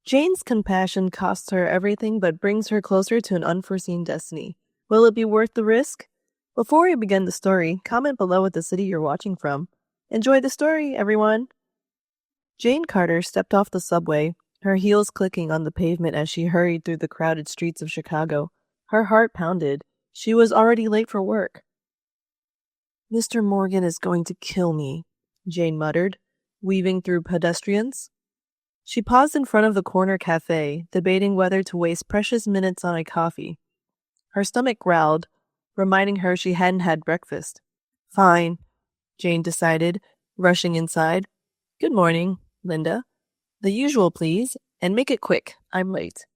Jane's compassion costs her everything but brings her closer to an unforeseen destiny. Will it be worth the risk? Before we begin the story, comment below what the city you're watching from. Enjoy the story, everyone! Jane Carter stepped off the subway, her heels clicking on the pavement as she hurried through the crowded streets of Chicago. Her heart pounded. She was already late for work. "Mr. Morgan is going to kill me," Jane muttered, weaving through pedestrians. She paused in front of the corner cafe, debating whether to waste precious minutes on a coffee. Her stomach growled, reminding her she hadn't had breakfast. "Fine," Jane decided, rushing inside. "Good morning, Linda. The usual, please, and make it quick. I'm late."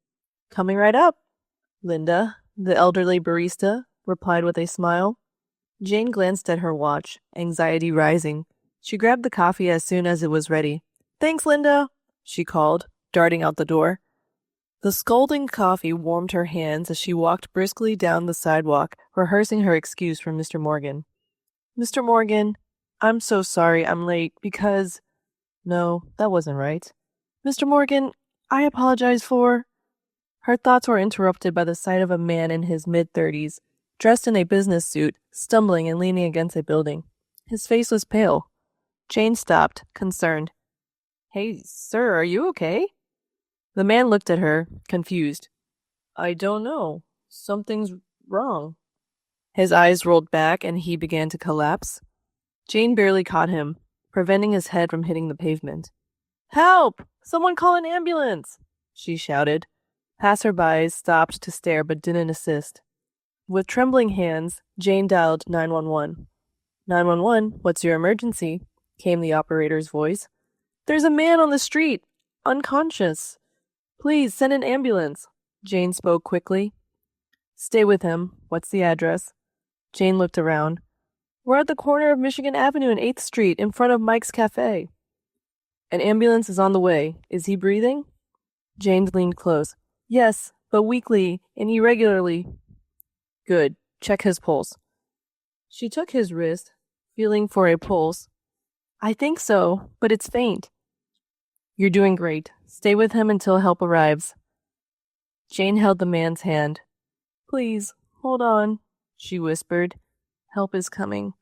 "Coming right up." Linda, the elderly barista, replied with a smile. Jane glanced at her watch, anxiety rising. She grabbed the coffee as soon as it was ready. "Thanks, Linda," she called, darting out the door. The scalding coffee warmed her hands as she walked briskly down the sidewalk, rehearsing her excuse for Mr. Morgan. "Mr. Morgan, I'm so sorry I'm late because—" No, that wasn't right. "Mr. Morgan, I apologize for—" Her thoughts were interrupted by the sight of a man in his mid-30s, dressed in a business suit, stumbling and leaning against a building. His face was pale. Jane stopped, concerned. "Hey, sir, are you okay?" The man looked at her, confused. "I don't know. Something's wrong." His eyes rolled back and he began to collapse. Jane barely caught him, preventing his head from hitting the pavement. "Help! Someone call an ambulance!" she shouted. Passerbys stopped to stare but didn't assist. With trembling hands, Jane dialed 911. "911, what's your emergency?" came the operator's voice. "There's a man on the street, unconscious. Please send an ambulance," Jane spoke quickly. "Stay with him. What's the address?" Jane looked around. "We're at the corner of Michigan Avenue and 8th Street, in front of Mike's Cafe." "An ambulance is on the way. Is he breathing?" Jane leaned close. "Yes, but weakly and irregularly." "Good. Check his pulse." She took his wrist, feeling for a pulse. "I think so, but it's faint." "You're doing great. Stay with him until help arrives." Jane held the man's hand. "Please, hold on," she whispered. "Help is coming."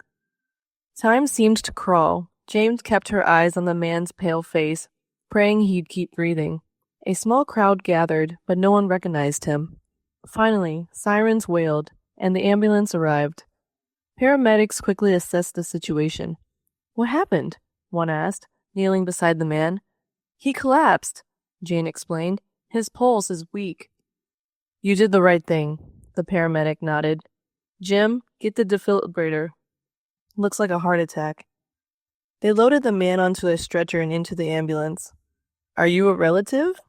Time seemed to crawl. Jane kept her eyes on the man's pale face, praying he'd keep breathing. A small crowd gathered, but no one recognized him. Finally, sirens wailed, and the ambulance arrived. Paramedics quickly assessed the situation. "What happened?" one asked, kneeling beside the man. "He collapsed," Jane explained. "His pulse is weak." "You did the right thing," the paramedic nodded. "Jim, get the defibrillator. Looks like a heart attack." They loaded the man onto a stretcher and into the ambulance. "Are you a relative?"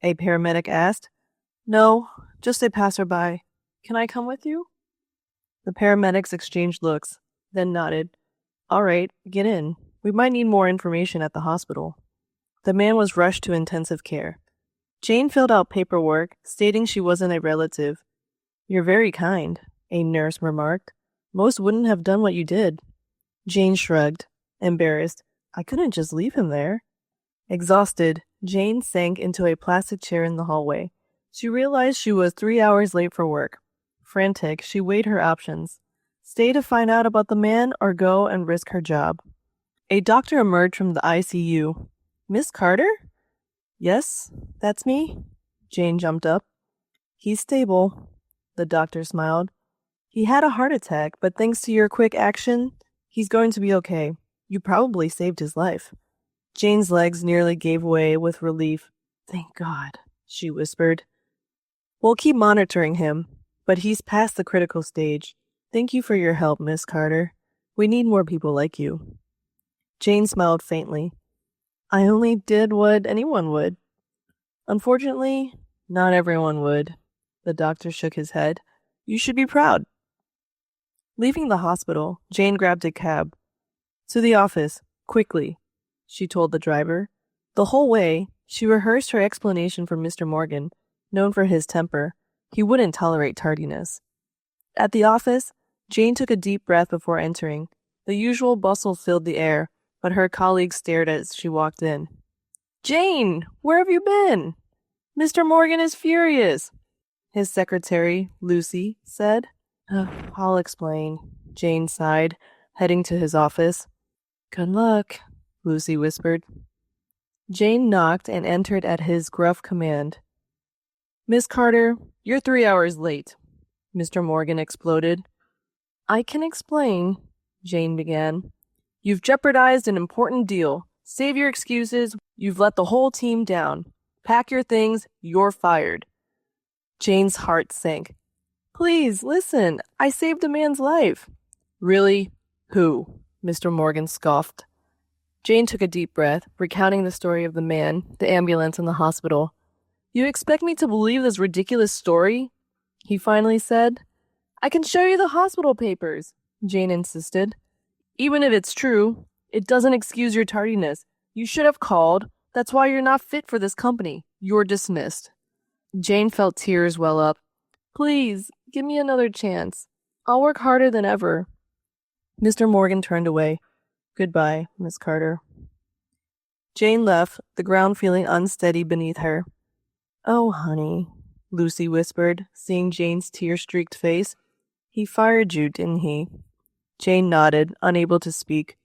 a paramedic asked. "No, just a passerby. Can I come with you?" The paramedics exchanged looks, then nodded. "All right, get in. We might need more information at the hospital." The man was rushed to intensive care. Jane filled out paperwork, stating she wasn't a relative. "You're very kind," a nurse remarked. "Most wouldn't have done what you did." Jane shrugged, embarrassed. "I couldn't just leave him there." Exhausted, Jane sank into a plastic chair in the hallway. She realized she was 3 hours late for work. Frantic, she weighed her options. Stay to find out about the man or go and risk her job. A doctor emerged from the ICU. "Miss Carter?" "Yes, that's me." Jane jumped up. "He's stable," the doctor smiled. "He had a heart attack, but thanks to your quick action, he's going to be okay. You probably saved his life." Jane's legs nearly gave way with relief. "Thank God," she whispered. "We'll keep monitoring him, but he's past the critical stage. Thank you for your help, Miss Carter. We need more people like you." Jane smiled faintly. "I only did what anyone would." "Unfortunately, not everyone would." The doctor shook his head. "You should be proud." Leaving the hospital, Jane grabbed a cab. "To the office, quickly," she told the driver. The whole way, she rehearsed her explanation for Mr. Morgan, known for his temper. He wouldn't tolerate tardiness. At the office, Jane took a deep breath before entering. The usual bustle filled the air, but her colleagues stared as she walked in. "Jane, where have you been?" Mr. Morgan is furious, his secretary, Lucy, said. I'll explain, Jane sighed, heading to his office. Good luck, Lucy whispered. Jane knocked and entered at his gruff command. Miss Carter, you're 3 hours late, Mr. Morgan exploded. I can explain, Jane began. You've jeopardized an important deal. Save your excuses. You've let the whole team down. Pack your things. You're fired. Jane's heart sank. Please, listen. I saved a man's life. Really? Who? Mr. Morgan scoffed. Jane took a deep breath, recounting the story of the man, the ambulance, and the hospital. You expect me to believe this ridiculous story? He finally said. I can show you the hospital papers, Jane insisted. Even if it's true, it doesn't excuse your tardiness. You should have called. That's why you're not fit for this company. You're dismissed. Jane felt tears well up. Please, give me another chance. I'll work harder than ever. Mr. Morgan turned away. Goodbye, Miss Carter. Jane left, the ground feeling unsteady beneath her. Oh, honey, Lucy whispered, seeing Jane's tear-streaked face. He fired you, didn't he? Jane nodded, unable to speak.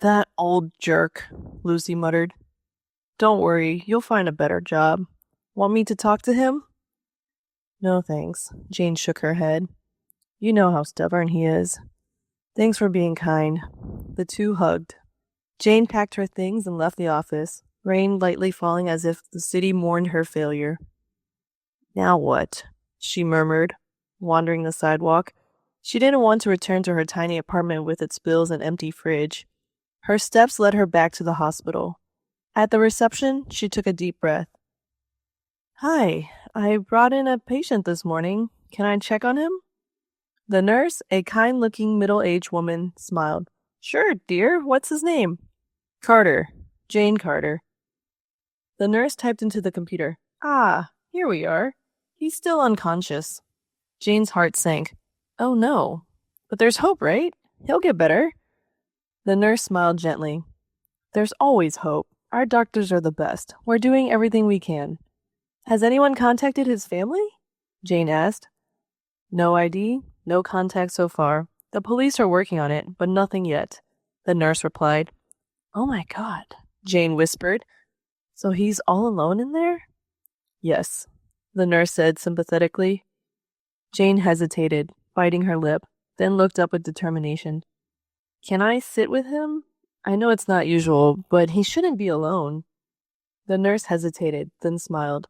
That old jerk, Lucy muttered. Don't worry, you'll find a better job. Want me to talk to him? No, thanks. Jane shook her head. You know how stubborn he is. Thanks for being kind. The two hugged. Jane packed her things and left the office, rain lightly falling as if the city mourned her failure. Now what? She murmured, wandering the sidewalk. She didn't want to return to her tiny apartment with its bills and empty fridge. Her steps led her back to the hospital. At the reception, she took a deep breath. Hi, I brought in a patient this morning. Can I check on him? The nurse, a kind-looking middle-aged woman, smiled. Sure, dear. What's his name? Carter. Jane Carter. The nurse typed into the computer. Ah, here we are. He's still unconscious. Jane's heart sank. Oh no. But there's hope, right? He'll get better. The nurse smiled gently. There's always hope. Our doctors are the best. We're doing everything we can. Has anyone contacted his family? Jane asked. No ID, no contact so far. The police are working on it, but nothing yet, the nurse replied. Oh my God, Jane whispered. So he's all alone in there? Yes, the nurse said sympathetically. Jane hesitated, biting her lip, then looked up with determination. Can I sit with him? I know it's not usual, but he shouldn't be alone. The nurse hesitated, then smiled.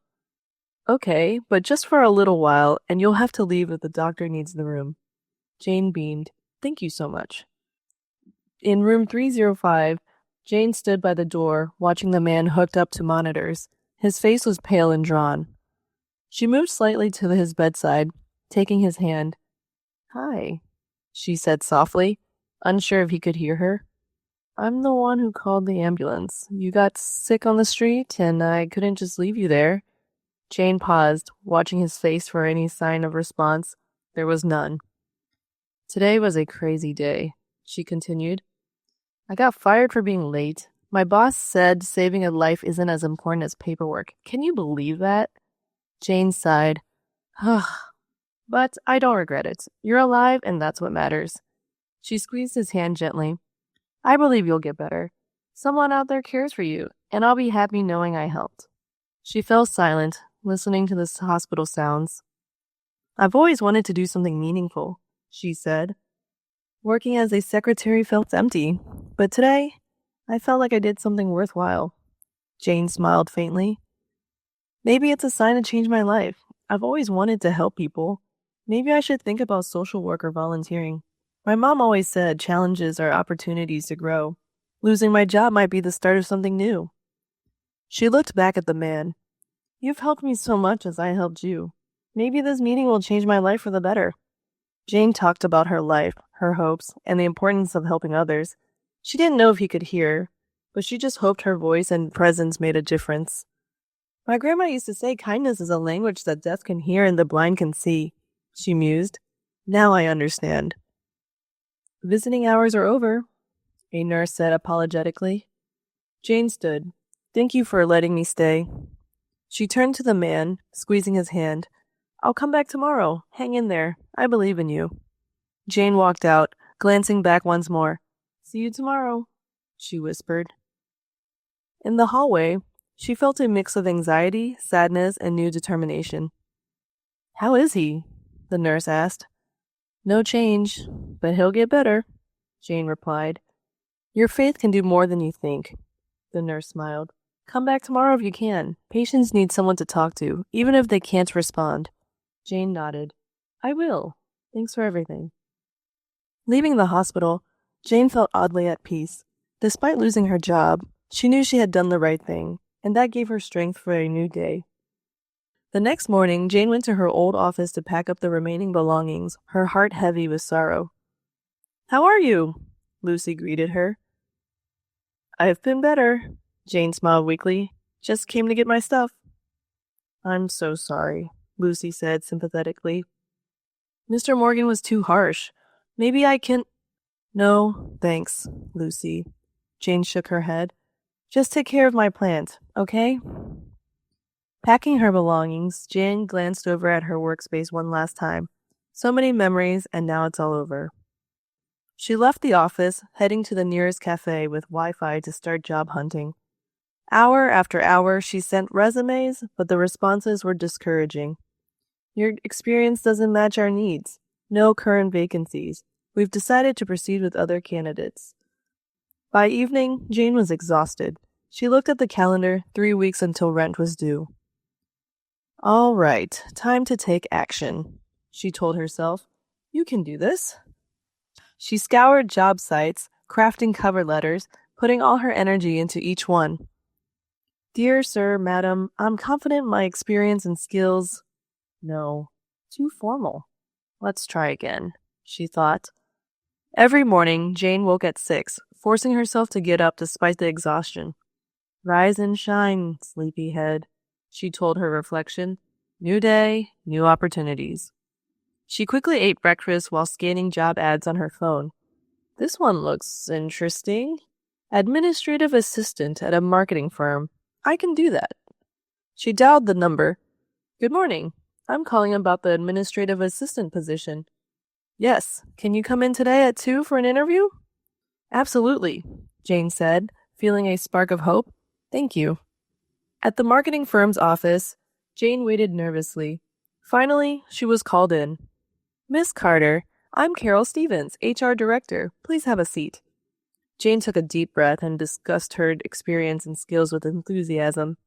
Okay, but just for a little while, and you'll have to leave if the doctor needs the room. Jane beamed. Thank you so much. In room 305, Jane stood by the door, watching the man hooked up to monitors. His face was pale and drawn. She moved slightly to his bedside, taking his hand. Hi, she said softly, unsure if he could hear her. I'm the one who called the ambulance. You got sick on the street, and I couldn't just leave you there. Jane paused, watching his face for any sign of response. There was none. Today was a crazy day, she continued. I got fired for being late. My boss said saving a life isn't as important as paperwork. Can you believe that? Jane sighed. But I don't regret it. You're alive, and that's what matters. She squeezed his hand gently. I believe you'll get better. Someone out there cares for you, and I'll be happy knowing I helped. She fell silent, listening to the hospital sounds. I've always wanted to do something meaningful, she said. Working as a secretary felt empty, but today, I felt like I did something worthwhile. Jane smiled faintly. Maybe it's a sign to change my life. I've always wanted to help people. Maybe I should think about social work or volunteering. My mom always said challenges are opportunities to grow. Losing my job might be the start of something new. She looked back at the man. You've helped me so much as I helped you. Maybe this meeting will change my life for the better. Jane talked about her life, her hopes, and the importance of helping others. She didn't know if he could hear, but she just hoped her voice and presence made a difference. My grandma used to say kindness is a language that deaf can hear and the blind can see, she mused. Now I understand. Visiting hours are over, a nurse said apologetically. Jane stood. Thank you for letting me stay. She turned to the man, squeezing his hand. I'll come back tomorrow. Hang in there. I believe in you. Jane walked out, glancing back once more. See you tomorrow, she whispered. In the hallway, she felt a mix of anxiety, sadness, and new determination. How is he? The nurse asked. No change, but he'll get better, Jane replied. Your faith can do more than you think, the nurse smiled. Come back tomorrow if you can. Patients need someone to talk to, even if they can't respond. Jane nodded. I will. Thanks for everything. Leaving the hospital, Jane felt oddly at peace. Despite losing her job, she knew she had done the right thing, and that gave her strength for a new day. The next morning, Jane went to her old office to pack up the remaining belongings, her heart heavy with sorrow. How are you? Lucy greeted her. I've been better, Jane smiled weakly. Just came to get my stuff. I'm so sorry, Lucy said sympathetically. Mr. Morgan was too harsh. Maybe I can... No, thanks, Lucy. Jane shook her head. Just take care of my plant, okay? Packing her belongings, Jane glanced over at her workspace one last time. So many memories, and now it's all over. She left the office, heading to the nearest cafe with Wi-Fi to start job hunting. Hour after hour, she sent resumes, but the responses were discouraging. Your experience doesn't match our needs. No current vacancies. We've decided to proceed with other candidates. By evening, Jane was exhausted. She looked at the calendar, 3 weeks until rent was due. All right, time to take action, she told herself. You can do this. She scoured job sites, crafting cover letters, putting all her energy into each one. Dear sir, madam, I'm confident my experience and skills... No, too formal. Let's try again, she thought. Every morning, Jane woke at 6, forcing herself to get up despite the exhaustion. Rise and shine, sleepyhead, she told her reflection. New day, new opportunities. She quickly ate breakfast while scanning job ads on her phone. This one looks interesting. Administrative assistant at a marketing firm. I can do that. She dialed the number. Good morning. I'm calling about the administrative assistant position. Yes. Can you come in today at 2 for an interview? Absolutely, Jane said, feeling a spark of hope. Thank you. At the marketing firm's office, Jane waited nervously. Finally, she was called in. Miss Carter, I'm Carol Stevens, HR Director. Please have a seat. Jane took a deep breath and discussed her experience and skills with enthusiasm.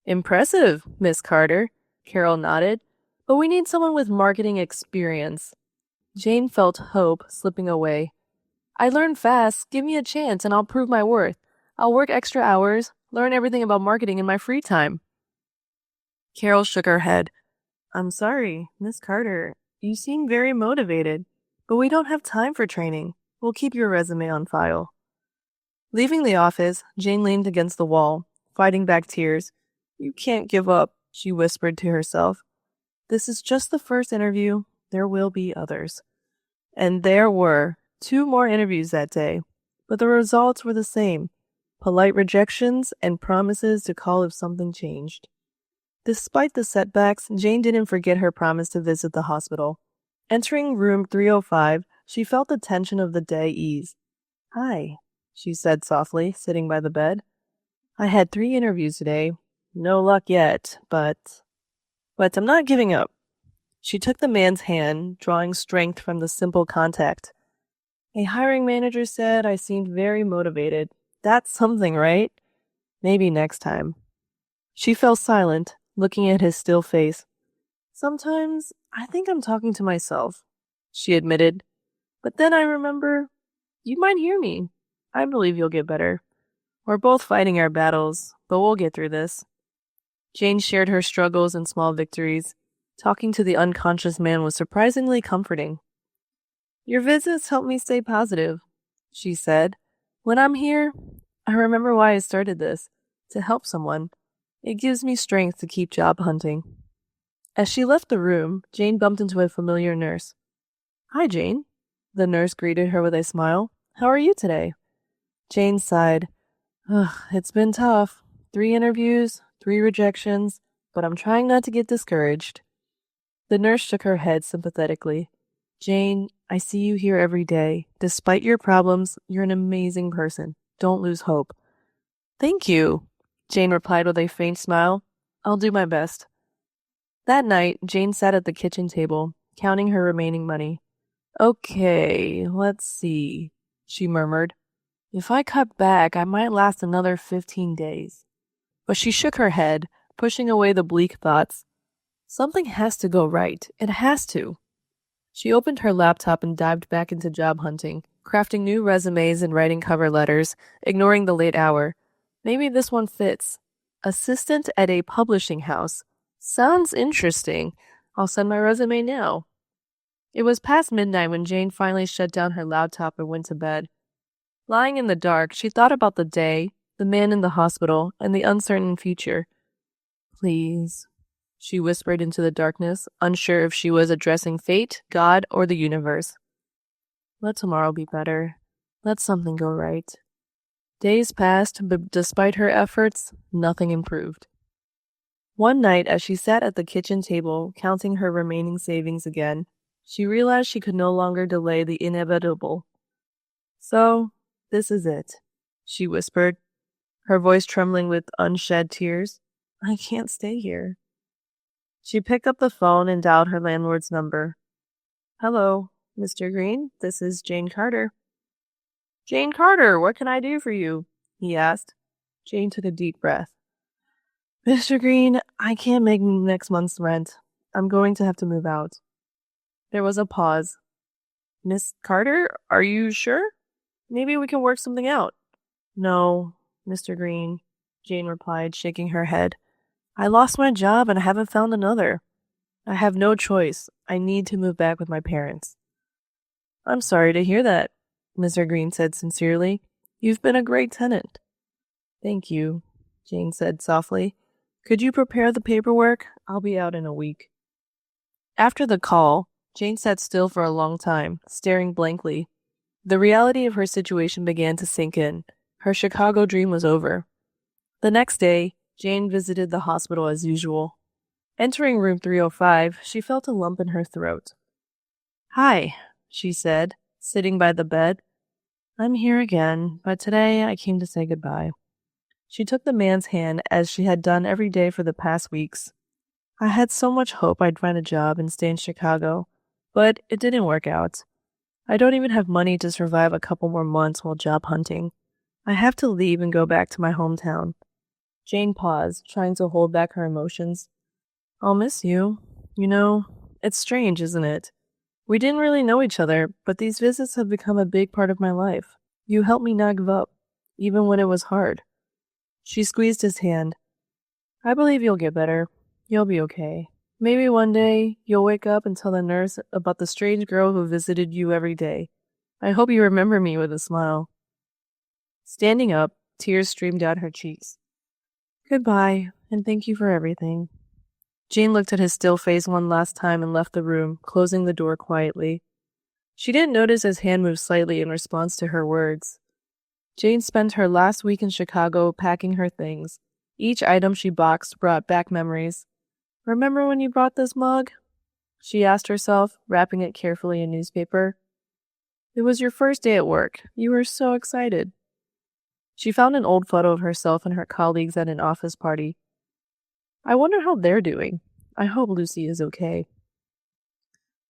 Impressive, Miss Carter, Carol nodded. But we need someone with marketing experience. Jane felt hope slipping away. I learn fast. Give me a chance and I'll prove my worth. I'll work extra hours, learn everything about marketing in my free time. Carol shook her head. I'm sorry, Miss Carter. You seem very motivated, but we don't have time for training. We'll keep your resume on file. Leaving the office, Jane leaned against the wall, fighting back tears. You can't give up, she whispered to herself. This is just the first interview. There will be others. And there were 2 more interviews that day, but the results were the same. Polite rejections and promises to call if something changed. Despite the setbacks, Jane didn't forget her promise to visit the hospital. Entering room 305, she felt the tension of the day ease. Hi, she said softly, sitting by the bed. I had 3 interviews today. No luck yet, but I'm not giving up. She took the man's hand, drawing strength from the simple contact. A hiring manager said I seemed very motivated. That's something, right? Maybe next time. She fell silent, looking at his still face. Sometimes I think I'm talking to myself, she admitted. But then I remember, you might hear me. I believe you'll get better. We're both fighting our battles, but we'll get through this. Jane shared her struggles and small victories. Talking to the unconscious man was surprisingly comforting. Your visits help me stay positive, she said. When I'm here, I remember why I started this, to help someone. It gives me strength to keep job hunting. As she left the room, Jane bumped into a familiar nurse. Hi, Jane. The nurse greeted her with a smile. How are you today? Jane sighed. It's been tough. 3 interviews, 3 rejections. but I'm trying not to get discouraged. The nurse shook her head sympathetically. Jane, I see you here every day. Despite your problems, you're an amazing person. Don't lose hope. Thank you, Jane replied with a faint smile. I'll do my best. That night, Jane sat at the kitchen table, counting her remaining money. Okay, let's see, she murmured. If I cut back, I might last another 15 days. But she shook her head, pushing away the bleak thoughts. Something has to go right. It has to. She opened her laptop and dived back into job hunting, crafting new resumes and writing cover letters, ignoring the late hour. Maybe this one fits. Assistant at a publishing house. Sounds interesting. I'll send my resume now. It was past midnight when Jane finally shut down her laptop and went to bed. Lying in the dark, she thought about the day, the man in the hospital, and the uncertain future. Please, she whispered into the darkness, unsure if she was addressing fate, God, or the universe. Let tomorrow be better. Let something go right. Days passed, but despite her efforts, nothing improved. One night, as she sat at the kitchen table, counting her remaining savings again, she realized she could no longer delay the inevitable. So, this is it, she whispered, her voice trembling with unshed tears. I can't stay here. She picked up the phone and dialed her landlord's number. Hello, Mr. Green, this is Jane Carter. Jane Carter, what can I do for you? He asked. Jane took a deep breath. Mr. Green, I can't make next month's rent. I'm going to have to move out. There was a pause. Miss Carter, are you sure? Maybe we can work something out. No, Mr. Green, Jane replied, shaking her head. I lost my job and I haven't found another. I have no choice. I need to move back with my parents. I'm sorry to hear that, Mr. Green said sincerely. You've been a great tenant. Thank you, Jane said softly. Could you prepare the paperwork? I'll be out in a week. After the call, Jane sat still for a long time, staring blankly. The reality of her situation began to sink in. Her Chicago dream was over. The next day, Jane visited the hospital as usual. Entering room 305, she felt a lump in her throat. Hi, she said, sitting by the bed. I'm here again, but today I came to say goodbye. She took the man's hand as she had done every day for the past weeks. I had so much hope I'd find a job and stay in Chicago, but it didn't work out. I don't even have money to survive a couple more months while job hunting. I have to leave and go back to my hometown. Jane paused, trying to hold back her emotions. I'll miss you. You know, it's strange, isn't it? We didn't really know each other, but these visits have become a big part of my life. You helped me not give up, even when it was hard. She squeezed his hand. I believe you'll get better. You'll be okay. Maybe one day you'll wake up and tell the nurse about the strange girl who visited you every day. I hope you remember me with a smile. Standing up, tears streamed down her cheeks. Goodbye, and thank you for everything. Jane looked at his still face one last time and left the room, closing the door quietly. She didn't notice his hand move slightly in response to her words. Jane spent her last week in Chicago packing her things. Each item she boxed brought back memories. Remember when you brought this mug? She asked herself, wrapping it carefully in newspaper. It was your first day at work. You were so excited. She found an old photo of herself and her colleagues at an office party. I wonder how they're doing. I hope Lucy is okay.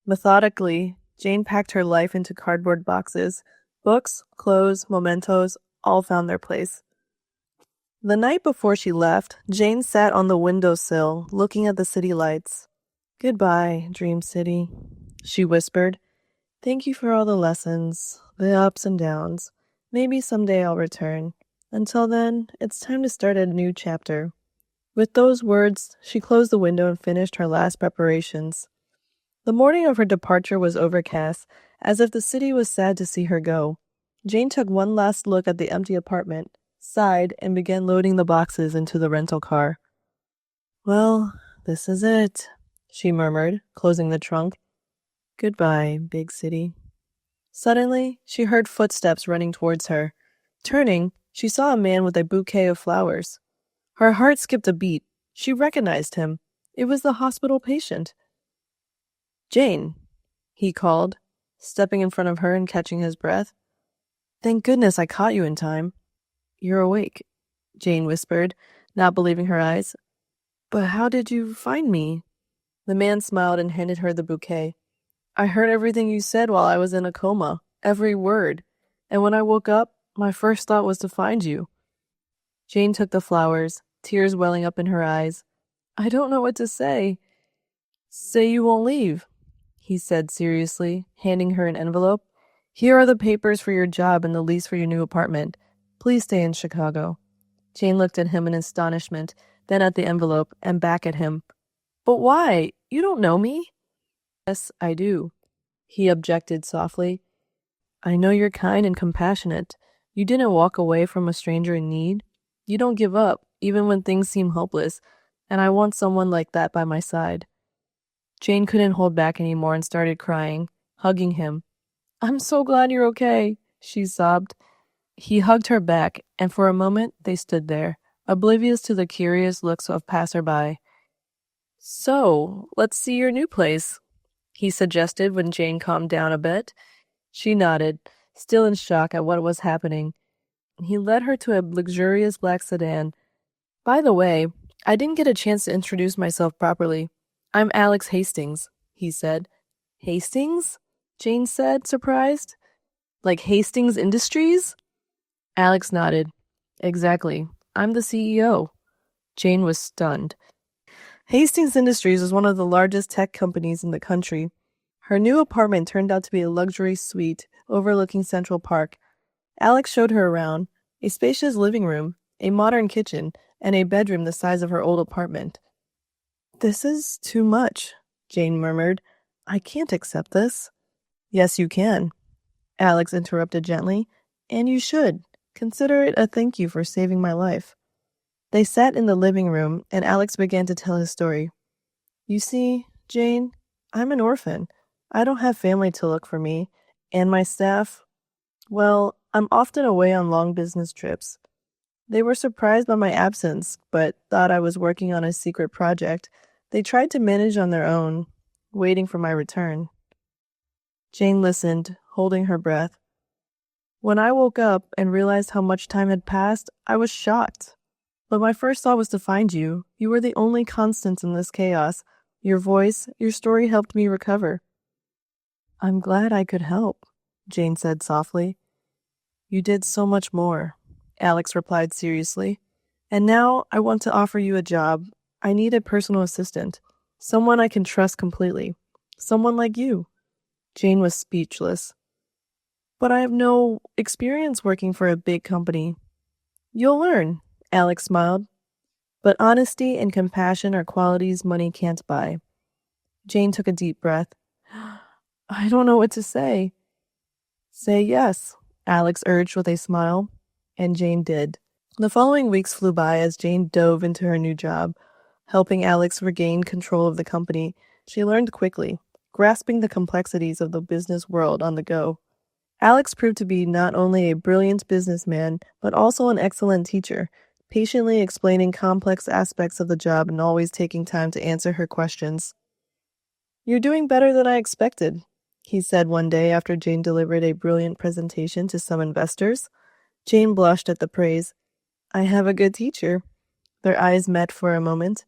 Methodically, Jane packed her life into cardboard boxes. Books, clothes, mementos, all found their place. The night before she left, Jane sat on the windowsill, looking at the city lights. Goodbye, Dream City, she whispered. Thank you for all the lessons, the ups and downs. Maybe someday I'll return. Until then, it's time to start a new chapter. With those words, she closed the window and finished her last preparations. The morning of her departure was overcast, as if the city was sad to see her go. Jane took one last look at the empty apartment, sighed, and began loading the boxes into the rental car. Well, this is it, she murmured, closing the trunk. Goodbye, big city. Suddenly, she heard footsteps running towards her. Turning, she saw a man with a bouquet of flowers. Her heart skipped a beat. She recognized him. It was the hospital patient. Jane, he called, stepping in front of her and catching his breath. Thank goodness I caught you in time. You're awake, Jane whispered, not believing her eyes. But how did you find me? The man smiled and handed her the bouquet. I heard everything you said while I was in a coma, every word. And when I woke up, my first thought was to find you. Jane took the flowers, tears welling up in her eyes. I don't know what to say. Say you won't leave, he said seriously, handing her an envelope. Here are the papers for your job and the lease for your new apartment. Please stay in Chicago. Jane looked at him in astonishment, then at the envelope and back at him. But why? You don't know me? Yes, I do, he objected softly. I know you're kind and compassionate. You didn't walk away from a stranger in need. You don't give up, even when things seem hopeless, and I want someone like that by my side. Jane couldn't hold back anymore and started crying, hugging him. I'm so glad you're okay, she sobbed. He hugged her back, and for a moment they stood there, oblivious to the curious looks of passerby. So, let's see your new place, he suggested when Jane calmed down a bit. She nodded, still in shock at what was happening. He led her to a luxurious black sedan. By the way, I didn't get a chance to introduce myself properly. I'm Alex Hastings, he said. Hastings? Jane said, surprised. Like Hastings Industries? Alex nodded. Exactly. I'm the CEO. Jane was stunned. Hastings Industries is one of the largest tech companies in the country. Her new apartment turned out to be a luxury suite overlooking Central Park. Alex showed her around, a spacious living room, a modern kitchen, and a bedroom the size of her old apartment. This is too much, Jane murmured. I can't accept this. Yes, you can, Alex interrupted gently. And you should. Consider it a thank you for saving my life. They sat in the living room, and Alex began to tell his story. You see, Jane, I'm an orphan. I don't have family to look for me, and my staff, well, I'm often away on long business trips. They were surprised by my absence, but thought I was working on a secret project. They tried to manage on their own, waiting for my return. Jane listened, holding her breath. When I woke up and realized how much time had passed, I was shocked. But my first thought was to find you. You were the only constant in this chaos. Your voice, your story helped me recover. I'm glad I could help, Jane said softly. You did so much more, Alex replied seriously. And now I want to offer you a job. I need a personal assistant, someone I can trust completely, someone like you. Jane was speechless. But I have no experience working for a big company. You'll learn, Alex smiled. But honesty and compassion are qualities money can't buy. Jane took a deep breath. I don't know what to say. Say yes, Alex urged with a smile, and Jane did. The following weeks flew by as Jane dove into her new job, helping Alex regain control of the company. She learned quickly, grasping the complexities of the business world on the go. Alex proved to be not only a brilliant businessman, but also an excellent teacher, patiently explaining complex aspects of the job and always taking time to answer her questions. You're doing better than I expected, he said one day after Jane delivered a brilliant presentation to some investors. Jane blushed at the praise. I have a good teacher. Their eyes met for a moment.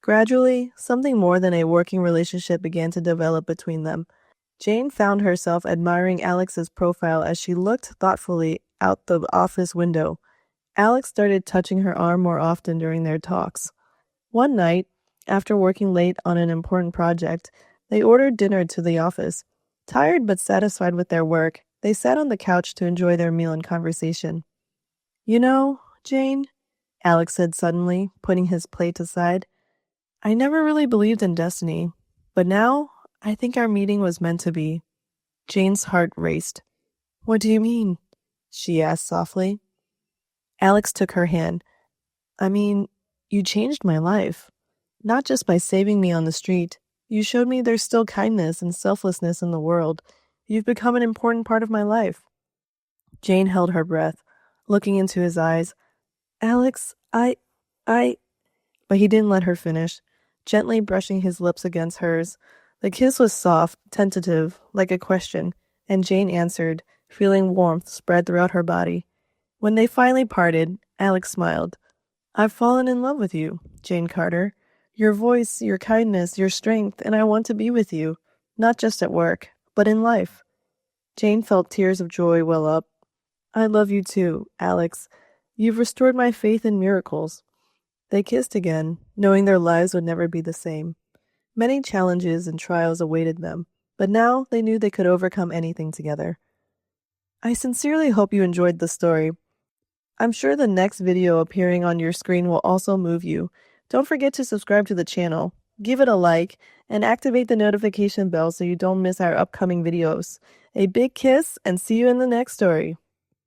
Gradually, something more than a working relationship began to develop between them. Jane found herself admiring Alex's profile as she looked thoughtfully out the office window. Alex started touching her arm more often during their talks. One night, after working late on an important project, they ordered dinner to the office. Tired but satisfied with their work, they sat on the couch to enjoy their meal and conversation. You know, Jane, Alex said suddenly, putting his plate aside, I never really believed in destiny, but now I think our meeting was meant to be. Jane's heart raced. What do you mean? She asked softly. Alex took her hand. I mean, you changed my life. Not just by saving me on the street. You showed me there's still kindness and selflessness in the world. You've become an important part of my life. Jane held her breath, looking into his eyes. Alex, But he didn't let her finish. gently brushing his lips against hers. The kiss was soft, tentative, like a question, and Jane answered, feeling warmth spread throughout her body. When they finally parted, Alex smiled. "I've fallen in love with you, Jane Carter. Your voice, your kindness, your strength, and I want to be with you, not just at work, but in life." Jane felt tears of joy well up. "I love you too, Alex. You've restored my faith in miracles." They kissed again, knowing their lives would never be the same. Many challenges and trials awaited them, but now they knew they could overcome anything together. I sincerely hope you enjoyed the story. I'm sure the next video appearing on your screen will also move you. Don't forget to subscribe to the channel, give it a like, and activate the notification bell so you don't miss our upcoming videos. A big kiss, and see you in the next story.